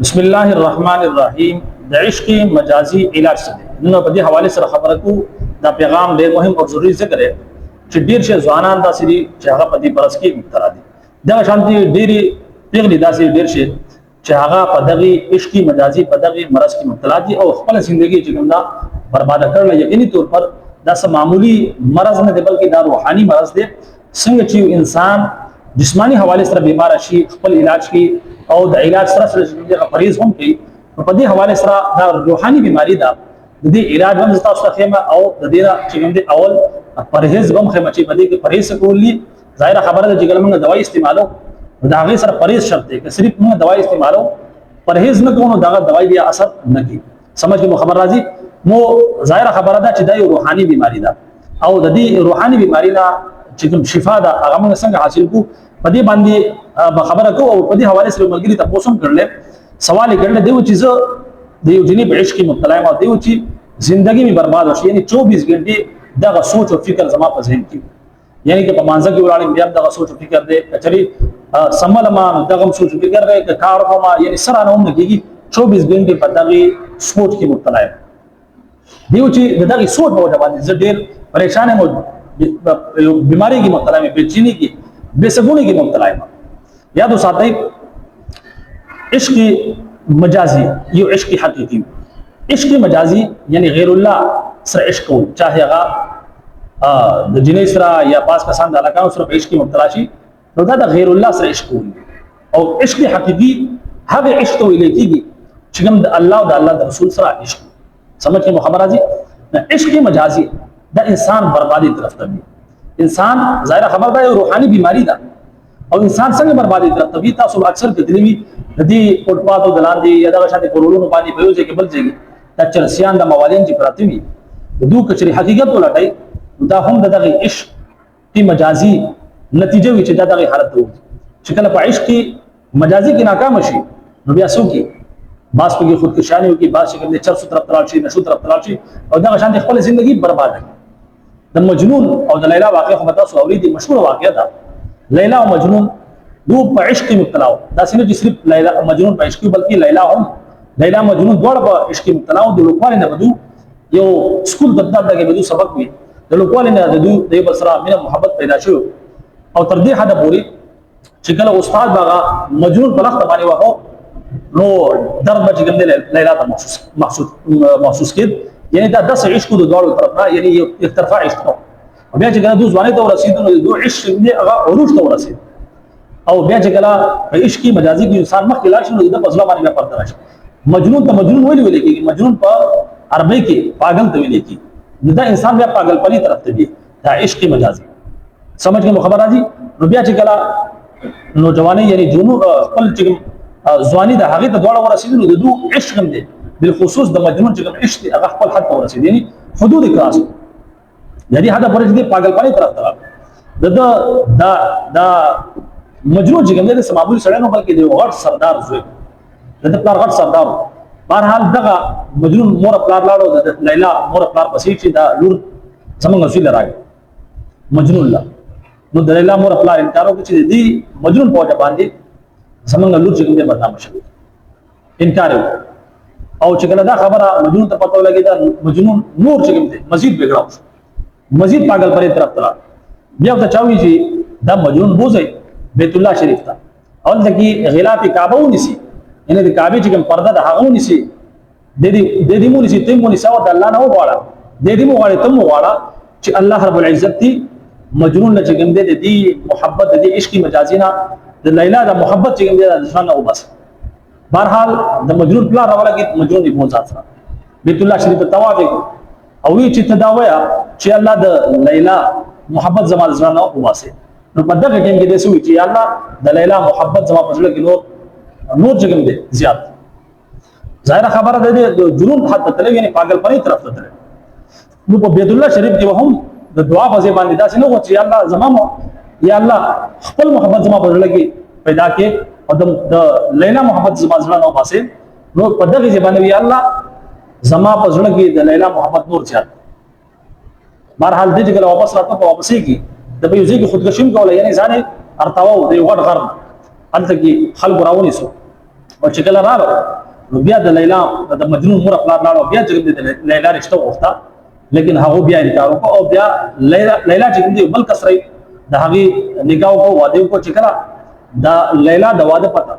बिस्मिल्लाहिर्रहमानिर्रहीम د इश्क मजाजी इलाज څه دی نو په دې حواله سره خبره کو دا پیغام ډېر مهم او ضروری ذکر دی چې ډېر شي ځوانان داسې دي چې هغه په دې برس کې مبتلا دي دا شانتي ډېری پیغلي داسې ډېر شي چې هغه په دغه عشق مجازي په دغه مرض کې مبتلا دي او خپل ژوندۍ چې کوم دا برباد کړل یقیني طور پر دا سم معمولی مرض نه دی بلکې دا روحاني مرض دی څنګه چې انسان جسمانی حواله سره بیمار شي خپل علاج کې او د علاج سره سره پرهیز هم کوي په دې حواله سره دا روحاني بیماری ده د دې علاج هم تاسو ته خیمه او د دې چې کوم دي اول پرهیز هم خیمه چې په دې کې پرهیز کولی ظاهر خبره ده چې ګل موږ دوايي استعمالو دا غي سره پرهیز شرط دی که صرف موږ دوايي استعمالو پرهیز نه کوو دا دوايي بیا اثر نه کوي سمجھ کې خبر راځي مو ظاهر خبره ده چې دا یو روحاني بیماری ده او د دې روحاني بیماری نه چې کوم شفا ده هغه موږ څنګه حاصل کو په دې باندې خبره کو او په دې حواله سره ملګری ته پوښتنه کړل سوال کړل دیو چې د یو جنې په عشق کې مبتلا یم او دیو چې ژوندۍ می برباد شي یعنی 24 غنټې دغه سوچ او فکر زما په ذهن کې یعنی که په مانځه کې ولاړم بیا دغه سوچ او فکر دې کچري سمل ما دغه سوچ او فکر دې کار کوم یعنی سره نه هم کېږي 24 غنټې په دغه سوچ کې مبتلا یم دیو چې دغه سوچ په وجه باندې زه ډېر پریشان یم بیماری کې مبتلا یم بے چینی کې بے سکونی کی مبتلا ہے یاد ساتھ عشق مجازی یہ عشق حقیقی عشق مجازی یعنی غیر اللہ سر عشق ہو چاہے اگا جنہیں سرا یا پاس کسان دا علاقہ سر عشق مبتلا شی تو دا غیر اللہ سر عشق ہو اور عشق حقیقی حق عشق تو لیتی گی چکم دا اللہ دا اللہ دا رسول سرا عشق سمجھ کے مخبرہ جی عشق مجازی دا انسان بربادی طرف تبھی انسان ظاهر خبر ده روحاني بیماری ده او انسان څنګه بربادي ده طبيعت تاسو اکثر کتلوي د دې فوټپاتو دلاندې یا د شاته کورولونو باندې په یو ځای کې بل ځای د چرسيان د موالین چې پراته وي د دوه کچري حقیقت ولټای دا هم دغه عشق کی مجازي نتیجه وي چې دغه حالت وي چې کله په عشق کې مجازي کې ناکام شي نو بیا څوک باس په خودکشاني وي کې باس چې د چرسو طرف تلل شي نشو طرف تلل شي او دغه شان خپل ژوندۍ برباد کړي د مجنون او د لیلا واقعه خو تاسو اوریدي مشهور واقعه ده لیلا او مجنون دو په عشق مبتلا و دا سینه چې صرف لیلا او مجنون په عشق بلکې لیلا هم لیلا مجنون دواړه په عشق مبتلا و د لوکوال نه بدو یو سکول دغه بدو سبق وي د لوکوال نه د دوی بسرا مینه محبت پیدا شو او تر دې حد پورې چې کله استاد باغه مجنون په لخت باندې واه نو درد چې ګندل لیلا ته محسوس کړي یعنی دا 10 عشق د دوړو طرف نه یعنی یو طرفه عشق نو بیا چې کله دوی ځواني ته ورسېدل نو دوی عشق دې هغه عروج ته ورسېد او بیا چې کله عشق مجازي کې انسان مخ کې لاړ شي نو د فضل باندې بیا پرده راشي مجنون ته مجنون ویل کېږي مجنون په عربی کې پاگل ته ویل کېږي دا انسان بیا پاگل پني طرف ته دی دا عشق مجازي سمجھ کې خبر راځي نو بیا چې کله نوجواني یعنی جنون خپل چې ځواني د هغه ته دوړ ورسېدل نو د دوی عشق هم دی بالخصوص د مجنون چې کوم عشق هغه خپل حد ته ورسېد یعنی حدود کراس یعنی هدا پرې دې پاگل پني طرف ته دا مجنون چې کوم دې معمولی سره نه بلکې د غټ سردار زوی د پلار غټ سردار بهرحال دغه مجنون مور پلار لاړو د لیلا مور پلار پسې چې دا لور څنګه وسیله راغی مجنون لا نو د لیلا مور پلار انکار وکړي چې دې مجنون په وجه باندې څنګه لور چې کوم دې بدنام شي انکار وکړي او چې کله دا خبره مجنون ته پته لګی دا مجنون نور چې کوم دې مزید بګړاو مزید پاگل پرې طرف ته بیا ته چاوي چې دا مجنون بوزي بیت الله شریف ته اول دکی غلاف کعبه ونسی یعنی د کعبه چې کوم پرده د هغه ونسی د دې مونږ چې تم ونی ساو د الله نه وغواړه د دې مو غواړي تم وغواړه چې الله رب العزت دی مجنون چې کوم دې محبت د عشق مجازینا د لیلا د محبت چې کوم دې د ځان او بس بهرحال د مجنون پلا راولګي مجنون دی موزات سره بیت الله شریف ته طواف او وی چې تداویا چې الله د لیلا محبت زما ځان او واسه نو په دغه ټیم کې د سوي چې الله د لیلا محبت زما په ځل کې نور جګم دي زیات ظاهر خبره ده د جنون حد ته یعنی پاگل پني طرف ته نو په بیت الله شریف کې هم د دعا په ځای باندې داسې نو چې الله زما یا الله خپل محبت زما په ځل کې پیدا کې او د لیلا محبت زما ځان او واسه نو په دغه ځای باندې یا الله زما په ځل کې د لیلا محبت نور زیات بهرحال دې چې واپس راته واپس کی د به یوځي کې خودکشي کوله یعنی ځان ارتاو دی وړ غر انت کې خلق راونی سو او چې کله راغله نو بیا د لیلا د مجنون مور خپل لاړو بیا چې د لیلا رشتہ وغوښته لیکن هغه بیا انکار وکړ او بیا لیلا چې د بل کسرې د هغه نکاح کو واده کو چې کړه دا لیلا د واده پته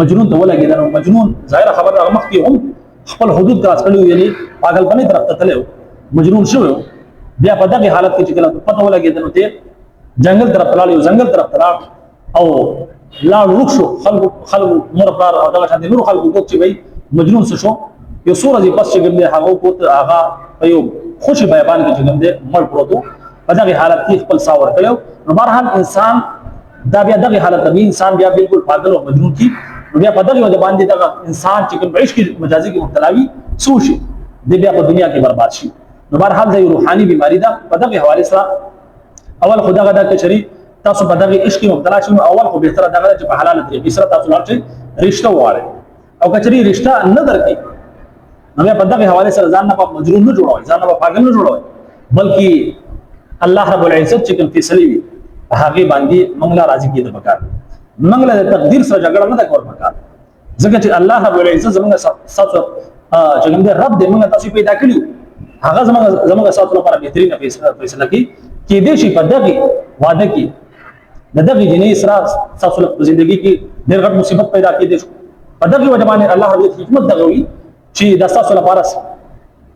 مجنون ته ولګیدل مجنون ظاهر خبر هغه مخ کې هم خپل حدود کراس کړو یعنی پاگل پنی طرف ته تلو مجنون شو بیا په دغه حالت کې چې کله پته ولګیدل نو ته جنگل طرف لاړ یو جنگل طرف لاړ او لاړ وښو خلق مور پلار او دغه شان نور خلق کو چې وای مجنون شو یو سورہ دی پس چې ګنده هغه کو هغه یو خوشي بیان کې چې ګنده مړ پروتو په دغه حالت کې خپل ساور کړو نو بهرحال انسان دا بیا دغه حالت کې انسان بیا بالکل پاگل او مجنون کی بیا په دغه وجه باندې دغه انسان چې کوم عشق مجازي کې مبتلا وي سوشي د بیا په دنیا کې برباد شي نو بهرحال دا یو روحاني بیماری ده په دغه حواله سره اول خدا غدا کې شری تاسو په دغه عشق مبتلا شئ اول خو به تر دغه چې په حلال طریقې سره تاسو لاړ رشتہ واره او کچري رشتہ نه درکې نو په دغه حواله سره ځان نه په مجنون نه جوړوي ځان نه په پاگل نه جوړوي بلکې الله رب العزت چې کوم فیصله وي هغه باندې منګلا راضي کېده پکار منګلا د تقدیر سره جګړه نه کول پکار ځکه چې الله رب العزت زموږ ساتو چې کوم رب دې موږ تاسو پیدا کړیو هغه زموږ ساتو لپاره بهترینه فیصله کوي کې دې شي په دغه وعده کې د دغه جنې اسراء تاسو په ژوندۍ کې ډېر غټ مصیبت پیدا کېدې شو په دغه وجه باندې الله رب العزت حکمت دغه وي چې د تاسو لپاره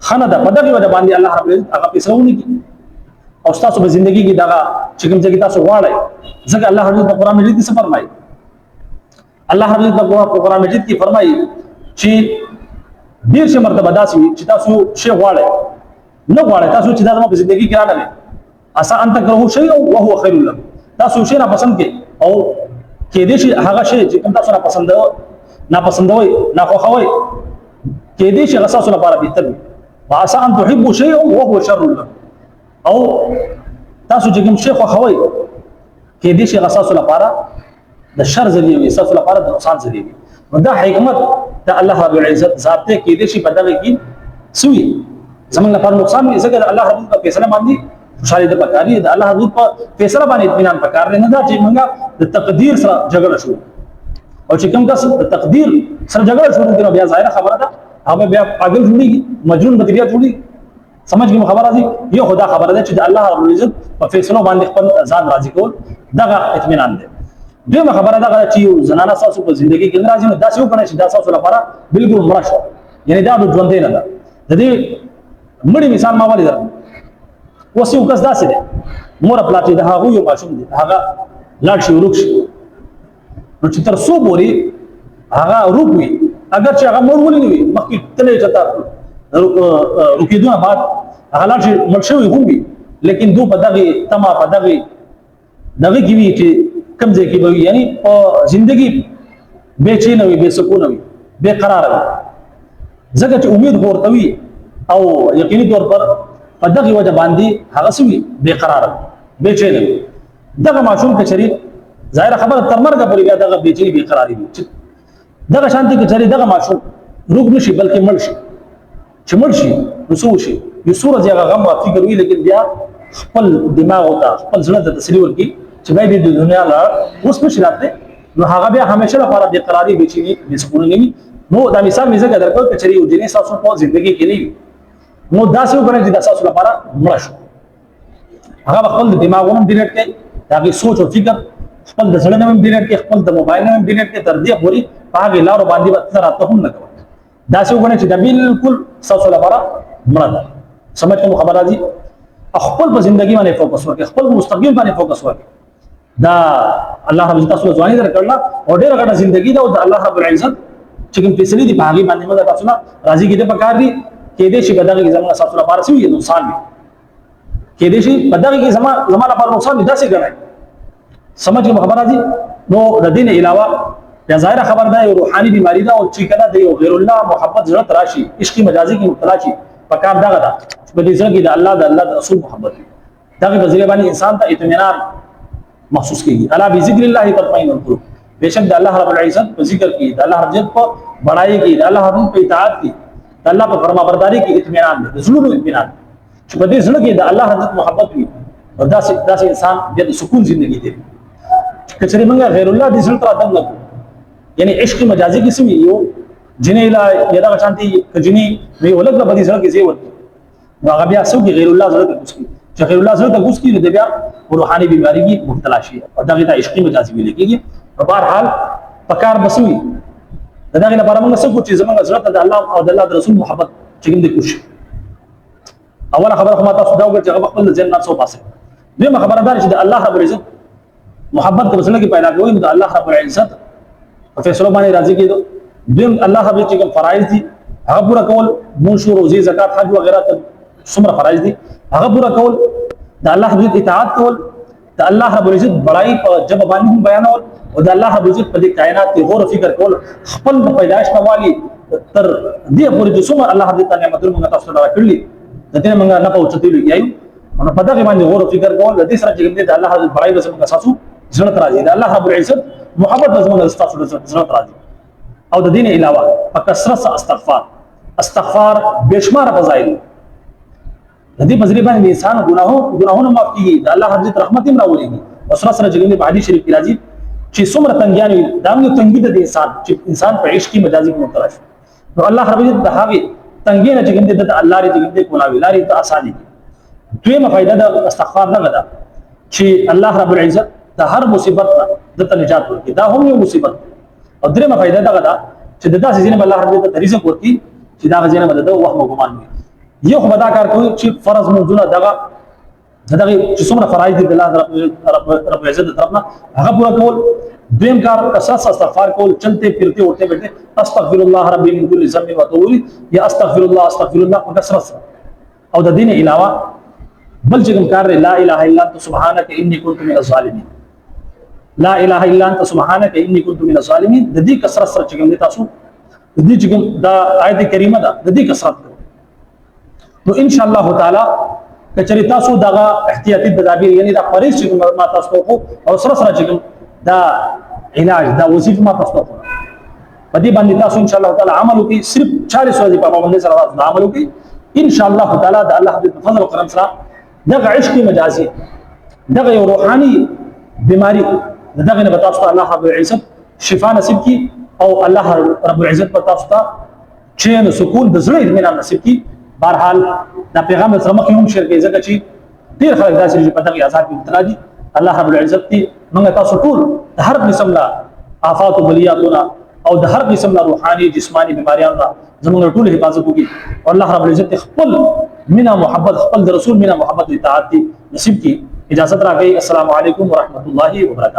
خنه ده په دغه وجه باندې الله رب العزت هغه فیصله ونکړي او تاسو په ژوندۍ کې دغه چې کوم ځای تاسو غواړئ ځکه الله رب العزت په قرآن مجید کې څه فرمایي الله رب العزت په قرآن مجید کې فرمایي چې ډېر څه مرتبه داسې وي چې تاسو شی غواړئ نه غواړئ تاسو چې دا زما په ژوندۍ کې راغلی اسا ان تکرهوا شيئا وهو خير لكم تاسو شی نه پسند کې او کې دې شي هغه شی چې کوم تاسو نه پسندوي نه خوښوي کې دې شي تاسو لپاره بهتر وي واسا ان تحبوا شيئا وهو شر لكم او تاسو چې کوم شی خوښوي کې دې شي تاسو لپاره د شر ذریعہ وي تاسو لپاره د نقصان ذریعہ وي نو دا حکمت ته الله رب العزت ذات ته کې دې شي په دغه کې سوي زمونږ لپاره نقصان وي ځکه الله رب العزت په فیصله باندې خوشالي د پکاري د الله رب په فیصله باندې اطمینان پکار نه دا چې موږ د تقدیر سره جګړه شو او چې کوم کس د تقدیر سره جګړه شروع کړي بیا ظاهر خبره ده هغه بیا پاگل جوړيږي مجنون بیا جوړيږي سمجھ کې خبره دي یو خدا خبره ده چې الله رب العزت په فیصلو باندې خپل ځان راضي کول دغه اطمینان ده دغه خبره ده چې زنانه تاسو په ژوندۍ کې راځي نو داسې وکړئ چې تاسو لپاره بالکل مرشه یعنی دا د ژوند نه ده د دې مړي مثال ما ولې درته اوس یو کس داسې ده مور پلاټي د هغه یو ماشوم دي هغه لاړ شي ورک شي نو چې تر څو پورې هغه روک وي اگر چې هغه مړ ولې نه وي مخکې تلې چتا روکېدونه بعد هغه لاړ شي مړ شوی هم وي لیکن دو په دغه تما په دغه کې وي چې کم ځای کې به وي یعنی په ژوندۍ بے چین وي بے سکون وي بے قرار وي ځکه چې امید ورته وي او یقیني طور پر په دغه وجه باندې هغه سوي بے قرار بے چین دغه ماشوم کې شریک ظاهر خبره تر مرګ پورې بیا دغه بے چینی بے قراری وي دغه شانتي کې شریک دغه ماشوم روغ نشي بلکې مړ شي چې مړ شي نو څه وشي یو سورج هغه غم او فکر وي لیکن بیا خپل دماغ او خپل ځړه ته تسلی ورکړي چې باید د دنیا لا اوس په شراته نو هغه بیا همیشه لپاره بے قراری بے چینی بے سکون نه وي نو دا مثال مې زګر درکو چې یو جنې تاسو په ژوندۍ کې نه وي نو داسې وګڼئ چې تاسو لپاره مړ شو هغه خپل دماغونه ډیلیټ کړئ هغه سوچ او فکر خپل د ځړه نوم ډیلیټ کړئ خپل د موبایل نوم ډیلیټ کړئ تر دې پورې هغه لارو باندې تراته هم نه کوي داسې وګڼئ چې دا بالکل تاسو لپاره مړ ده سمجھ کوم خبره دي خپل په ژوندۍ باندې فوکس وکړئ خپل مستقبل باندې فوکس وکړئ دا الله رب العزت تاسو ځواني درکړه او ډېر غټه ژوندۍ ده او الله رب العزت چې کوم فیصله دي په هغه باندې موږ تاسو نه راضي کېده پکار دي کې دې شي بدغه کې زموږ تاسو لپاره څه وي نقصان دي کې دې شي بدغه کې زموږ لپاره نقصان دي داسې ګڼئ سمجھ کې خبره دي نو د دین علاوه یا ظاهر خبر ده یو روحاني بیماری ده او چې کله د یو غیر الله محبت ضرورت راشي عشق مجازي کې مبتلا شي پکار دغه ده په دې ځکه کې د الله د رسول محبت دغه په ذریعہ باندې انسان ته اطمینان محسوس کیږي الا بذکر الله تطمئن القلوب बेशक د الله رب العزت په ذکر کې د الله رب العزت په بڑائی کې د الله رب په اطاعت کې د الله په فرمانبرداري کې اطمینان دی زړه اطمینان چې په دې زړه کې د الله رب محبت وي او داسې انسان د سکون ژوندۍ دی کچري موږ غیر الله دې زړه ته دم نه یعنی عشق مجازي کې سوي یو جنې لا یدا شانتي کجنی وی ولګ بدی سره کې زی ورته هغه بیا سو کې غیر الله سره کوس کی چې غیر الله سره کوس کی د بیا روحاني بیماری کې مبتلا شي او دغه ته عشق مجازي ویل کېږي په بهر حال پکار بسوي دغه لپاره موږ څه کوو چې زموږ زړه د الله او د الله رسول محبت چګم دي کوشش اوله خبره خو ما تاسو دا وګورئ چې هغه خپل ځین نه څو پاسه دویمه خبره دا چې د الله رب العزت محبت د مسله کې پیدا کوي د الله رب العزت په فیصلو باندې راضي کېدو دویم الله رب العزت کوم فرایض دي هغه پورا کول مونږ روزي زکات حج وغیرہ ته څومره فرایض دي هغه پورا کول د الله رب العزت اطاعت کول د الله رب العزت بڑای په جبه باندې بیانول او د الله رب العزت په دې کائنات کې غور فکر کول خپل پیدائش نوالی تر دې پورې چې څومره الله رب العزت نعمتونه موږ تاسو ته راکړي د دې موږ نه پوهچتلو یایو نو په دغه باندې غور فکر کول د دې سره چې د الله رب بڑای به موږ اساسو زړه راځي د الله رب العزت محبت زموږ تاسو زړه راځي او د دین علاوه په کثرت استغفار بشمار فضایل د دې مزري باندې انسان ګناهونه معاف کیږي د الله رب رحمت هم راولېږي او سره سره چې په حدیث شریف کې راځي چې څومره تنګیان دا موږ تنګي د انسان چې انسان په عشق مجازي کې مبتلا شي نو الله رب دې د هغه تنګي نه چې د الله رې دې کولاوي لاري ته اساني دویمه فائدہ د استغفار نه ده چې الله رب العزت د هر مصیبت د نجات ورکړي دا هم یو مصیبت او درېمه فائدہ دا ده چې د داسې ځینې الله رب دې رزق ورکړي چې دا غزنه مدد او وهم ګمان وي یو خدای کار کوي چې فرض موجوده دغه چې څومره فرایض دي د الله رب العزت طرفنا هغه پورا کول دویم کار کثرت استغفار کول چلتے پھرتے اٹھتے بیٹھتے استغفر الله ربي من كل ذنب واتوب یا استغفر الله په کثرت او د دین علاوه بل چې کوم کار لا اله الا انت سبحانك اني كنت من الظالمين لا اله الا انت سبحانك اني كنت من الظالمين د دې کثرت سره چې کوم تاسو د دې چې کوم دا آیت کریمه ده د دې کثرت نو ان شاء الله تعالی کچری تاسو دغه احتیاطي تدابیر یعنی دا پرېز چې ما تاسو کو او سره سره چې دا علاج دا وظیفه ما تاسو کو په دې باندې تاسو ان شاء الله تعالی عمل وکړي صرف 40 ورځې په باندې سره عمل وکړي ان شاء الله تعالی د الله د فضل او کرم سره دغه عشق مجازي دغه یو روحاني بیماری دغه نه تاسو ته الله رب العزت شفا نصیب کی او الله رب العزت په تاسو ته چین سکون د زړه اطمینان نصیب کی بهرحال دا پیغام سره مخ هم شیر کې ځکه چې ډیر خلک داسې چې په دغه عذاب کې مبتلا دي الله رب العزت دې موږ تاسو ټول د هر قسم لا آفات او بلیاتونه او د هر قسم لا روحاني جسماني بیماریانو زموږ ټول حفاظت وکړي او الله رب العزت خپل مینا محبت خپل رسول مینا محبت اطاعت دي نصیب کی اجازت راکړئ السلام علیکم ورحمت الله وبرکاته